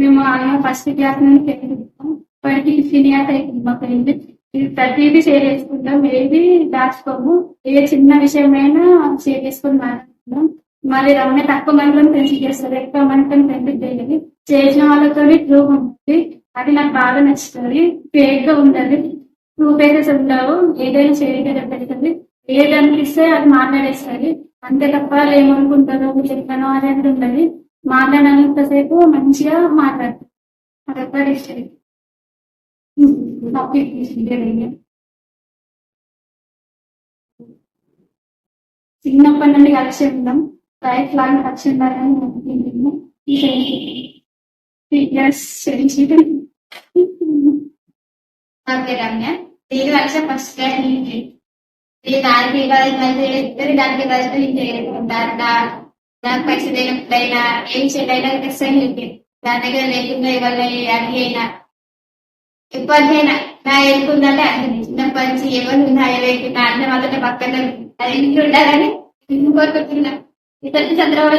మేము ఆయన first class నుండి పెరుగుతాం. ఇప్పటికీ సీనియర్ అయిపోయింది మా ఫ్రెండ్. ప్రతిదీ షేర్ చేసుకుంటాం, ఏది దాచుకోము. ఏ చిన్న విషయమైనా షేర్ చేసుకుని మాట్లాడుతున్నాం. మరి రమ్య తక్కువ మందితో ఫ్రెండ్షిప్ చేస్తారు, ఎక్కువ మందితో ఫ్రెండ్షిప్ చేయలేదు. చేసిన వాళ్ళతో ప్రూఫ్ ఉంటుంది, అది నాకు బాగా నచ్చుతుంది. ఫేక్ గా ఉండదు, ప్రూఫ్ అయితే ఉండవు, ఏదైనా షేర్ పెడుతుంది. ఏది అనిపిస్తే అది మాట్లాడేస్తుంది. అంతే తప్ప ఏమనుకుంటారో చెప్పానో అనేది ఉండదు. మాట్లాడినంతసేపు మంచిగా మాట్లాడతారు. అదొక ఇష్టం. చిన్నప్పటి నుండి కలిసి ఉందాం, లైఫ్ లాంగ్ కలిసి ఉండాలని అనుకుంటున్నాను. ఓకే రమ్య, నేను కలిసి ఫస్ట్ దానికి దానికి నాకు పైసలు అయినప్పుడైనా ఏం చేయడైనా దాని దగ్గర లేకుండా ఇవాళ అడిగి అయినా ఎప్పటికైనా నా ఎందుకుందంటే అంటే చిన్నప్పటి నుంచి ఎవరు నా అన్న వాళ్ళ పక్కన అది ఇంట్లో ఉండాలని కోరుకుంటున్నా. ఇతరులు Chandrababu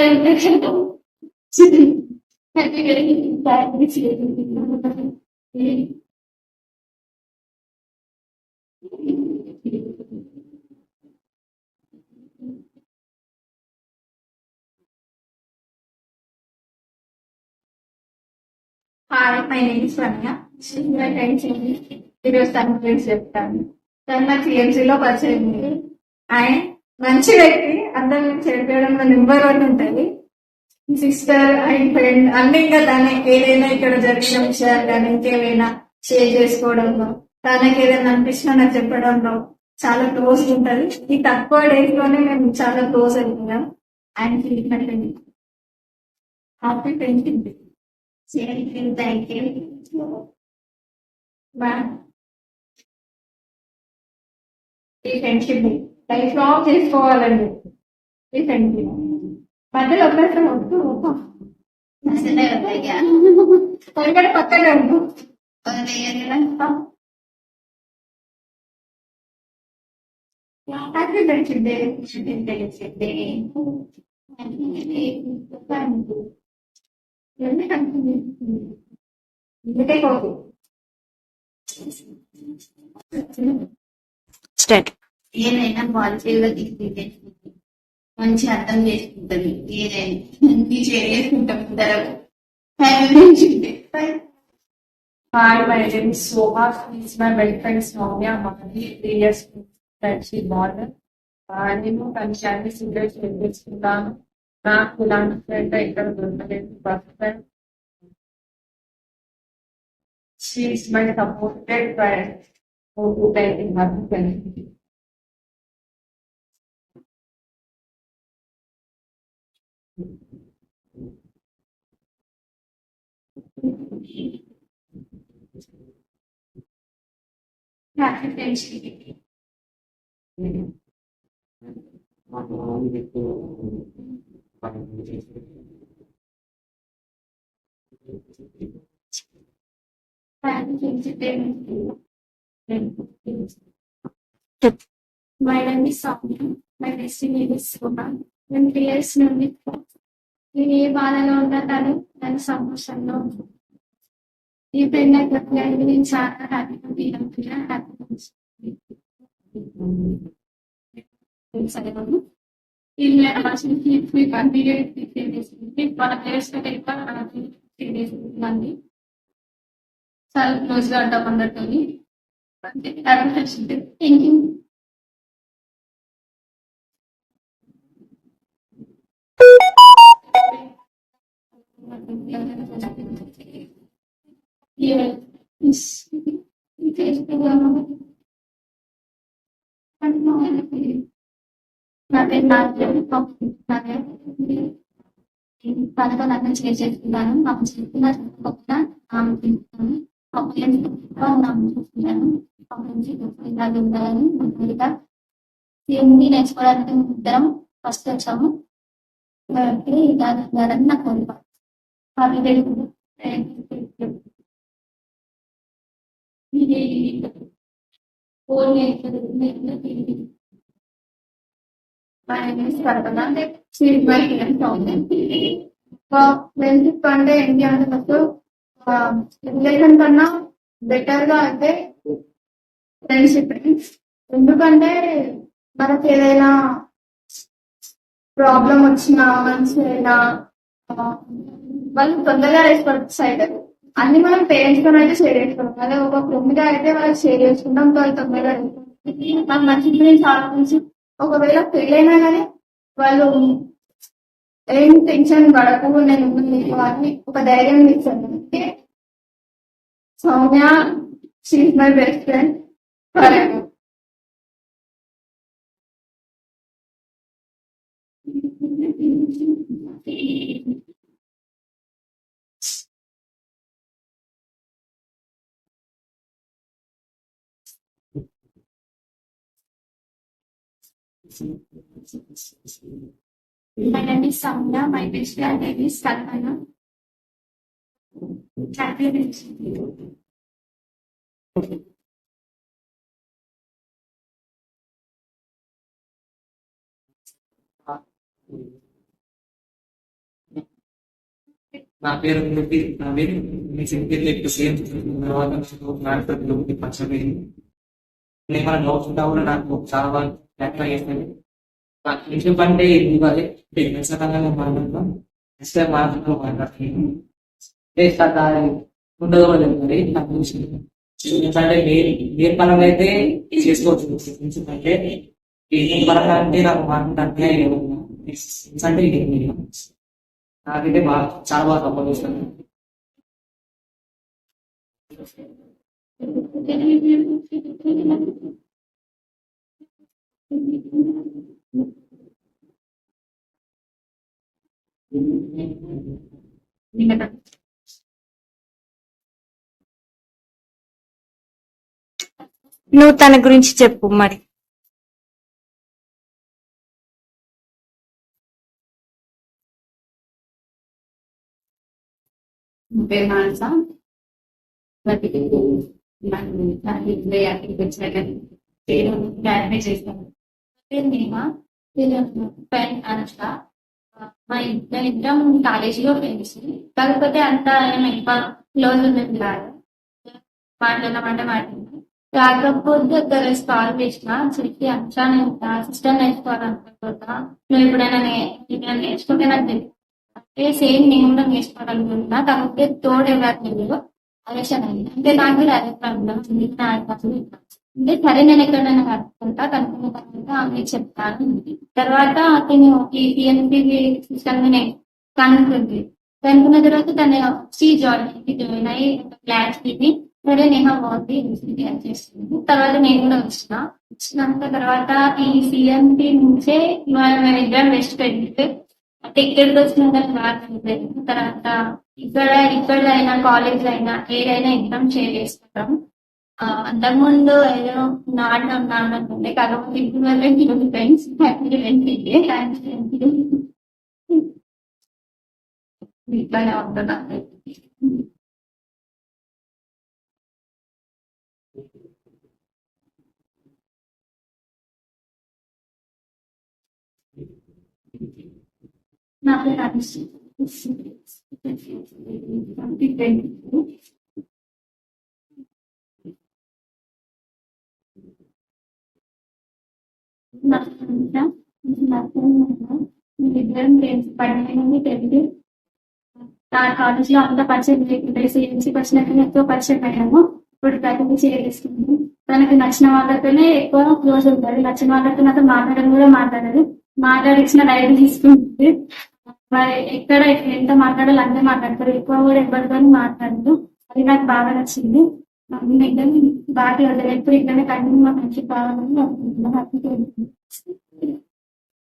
hi, my name is Ramya. ఈరోజు తన గురించి చెప్తాను. తను నాకు సిఎంసీలో పరిచయం ఉంది. అండ్ మంచి వ్యక్తి, అందరిని చెడిపోయడంలో నెంబర్ 1 ఉంటుంది. సిస్టర్ అండ్ ఫ్రెండ్ అన్ని ఇంకా తనే. ఏదైనా ఇక్కడ జరిగిన విషయాలు కానీ ఇంకేమైనా షేర్ చేసుకోవడంలో, తనకి ఏదైనా అనిపించినా నాకు చెప్పడంలో చాలా క్లోజ్ ఉంటుంది. ఈ తక్కువ డేస్ లోనే మేము చాలా క్లోజ్ అవుతున్నాం. And happy friendship. Thank you. ఈ ఫ్రెండ్షిప్ లైఫ్ లాంగ్ చేసుకోవాలండి. ఈ ఫ్రెండ్షిప్ మధ్యలో వదిలేసిన వద్దు, పక్కన పక్కనే వద్దు. Happy friendship day. ఇందుకే కోరు ఏదైనా పాజిటివ్ గా తీసుకుంటే మంచి అర్థం చేసుకుంటుంది. ఏదైనా మంచి షేర్ చేసుకుంటాం. Hi, my name is Soha. He's my best friend Soumya Mahdi. 3 years friendship bond. నేను తన శాంతి సిగరెట్ నేర్పించుకున్నాను. నాకు ఇలాంటి ఫ్రెండ్ ఇక్కడ దొరకలేదు. First time she's my supported friend who died in her family. Happy friendship. My name is Soumya. My destiny is Soha. నేను 3 years నుండి నేను ఏ బాధలో ఉన్నా తను నన్ను సంతోషంలో ఉంటుంది. ఈ ఫ్రెండ్ నాకు నేను చాలా హ్యాపీగా ఫీల్ అవుతున్నా. వాళ్ళ ప్లేస్ తీసుకుంటుంది. చాలా క్లోజ్ గా ఉంటాం అందరితో. Thank you. తనతో నన్ను షేర్ చేసుకున్నాను. నాకు చెప్పిన ఇలాగే ఉండాలని ఇంకా హిందీ నేర్చుకోవడానికి ఇద్దరం ఫస్ట్ వచ్చాము. ఇలాగే ఉండాలని నా కోరిక. ఫ్రెండ్షిప్ అంటే ఏంటి అంటే ఫస్ట్ రిలేషన్ కన్నా బెటర్ గా అంటే ఫ్రెండ్షిప్. ఎందుకంటే మనకి ఏదైనా ప్రాబ్లం వచ్చినా మంచిగా వాళ్ళు తొందరగా రెస్పాన్స్ అవుతారు. అన్ని మనం పేరెంట్స్ తో అయితే షేర్ చేసుకుంటాం, అదే ఒక ఫ్రెండ్ గా అయితే వాళ్ళకి షేర్ చేసుకుంటాం, వాళ్ళు తొందరగా మన మంచి గురించి ఆలోచించి ఒకవేళ ఫెయిల్ అయినా కానీ వాళ్ళు ఏం టెన్షన్ పడకు, నేను ఉన్నాను అని ఒక ధైర్యం ఇస్తాను. అంటే Soumya, she my best friend forever. My name is Soumya. My best friend name is Kalpana. నా పేరు నవీన్. మీ సింగిల్ ఎక్కువ సేమ్ పరిచయం. ఏమైనా డౌట్స్ ఉంటా కూడా నాకు చాలా బాగా క్లారిఫై చేస్తుంది. ఫ్రెండ్షిప్ అంటే ఇది కాదు, ఖచ్చితంగా మాట్లాడతాం. నెక్స్ట్ టైం మాట్లాడుతున్నాను ఉండదు మరి నాకు తెలిసి. ఎందుకంటే మీరు పరంగా అయితే చేసుకోవచ్చు. ఫ్రెండ్షిప్ అంటే ఈ పరంగా అంటే నాకు మాట్లాడటానికి అంటే ఇది నాకైతే బాగా చాలా బాగా సపోర్ట్ చేస్తాను. నువ్వు తన గురించి చెప్పు మరి. పేరు మానస. పేరు క్లారిఫై చేస్తాను. పేరు నేహా. ఫ్రెండ్ అనుష్క. ఇద్దరం కాలేజీలో ఫ్రెండ్స్, కాకపోతే అంత ఏం ఎక్కువ క్లోజ్ ఉన్నది కాదు. మాట్లాడమంటే మాట్లాడినా, కాకపోతే ఒక కాల్ చేసిన చెప్పి అంశా నేను సిస్టమ్ నేర్చుకోవాలనుకుంటున్నా, నువ్వు ఎప్పుడైనా నేర్చుకుంటే నాకు తెలియదు అంటే సేమ్ నేను కూడా నేర్చుకోవాలనుకుంటున్నా, కాకపోతే తోడు ఎవరు లేదు ఆలోచన అయింది. అంటే నాకు కూడా అదే ప్రాబ్లం అంటే సరే నేను ఎక్కడైనా కనుక్కుంటా, కనుక్కున్న తర్వాత ఆమె చెప్తాను. తర్వాత తను ఈ పిఎన్పి సిస్టమ్ కనుక్కుంది. కనుక్కున్న తర్వాత తను జాయిన్ అయ్యి క్లాస్ విని సరే నేను బాగుంది చేస్తుంది. తర్వాత నేను కూడా వచ్చినాక తర్వాత ఈ సిఎంపి నుంచే మేము ఇద్దరం బెస్ట్ ఫ్రెండ్స్. అంటే ఇక్కడికి వచ్చిన తర్వాత ఇక్కడ అయినా కాలేజ్ అయినా ఏదైనా ఎగ్జామ్ షేర్ చేసుకుంటాం. అంతకుముందు ఏదో నాన్న ఉన్నానుండే, కాకపోతే ఇప్పుడు వల్ల ఫ్రెండ్స్ ఇట్లానే ఉంటున్నా. నా పేరు అనుశ్రీ. ఇద్దరం పడిన తెలియదు. కాలేజ్ లో అంతా పరిచయం లేకుండా సిఎంసీకి వచ్చినాక ఎక్కువ పరిచయం అయ్యాము. ఇప్పుడు ప్రతిదీ షేర్ చేసుకున్నాము. తనకి నచ్చిన వాళ్ళతోనే ఎక్కువ క్లోజ్ ఉంటుంది. నచ్చిన వాళ్ళతో నాతో మాట్లాడడం కూడా మాట్లాడదు. మాట్లాడించిన డైరీ తీసుకుంటుంది. మరి ఎక్కడ ఎంత మాట్లాడాలో అంతే మాట్లాడతారు, ఎక్కువ కూడా ఎవరితో మాట్లాడదు. అది నాకు బాగా నచ్చింది. బాగా ఎప్పుడు ఇక్కడనే కంటిన్యూ మా ఫ్రెండ్షిప్ కావాలని అనుకుంటున్నాను. హ్యాపీ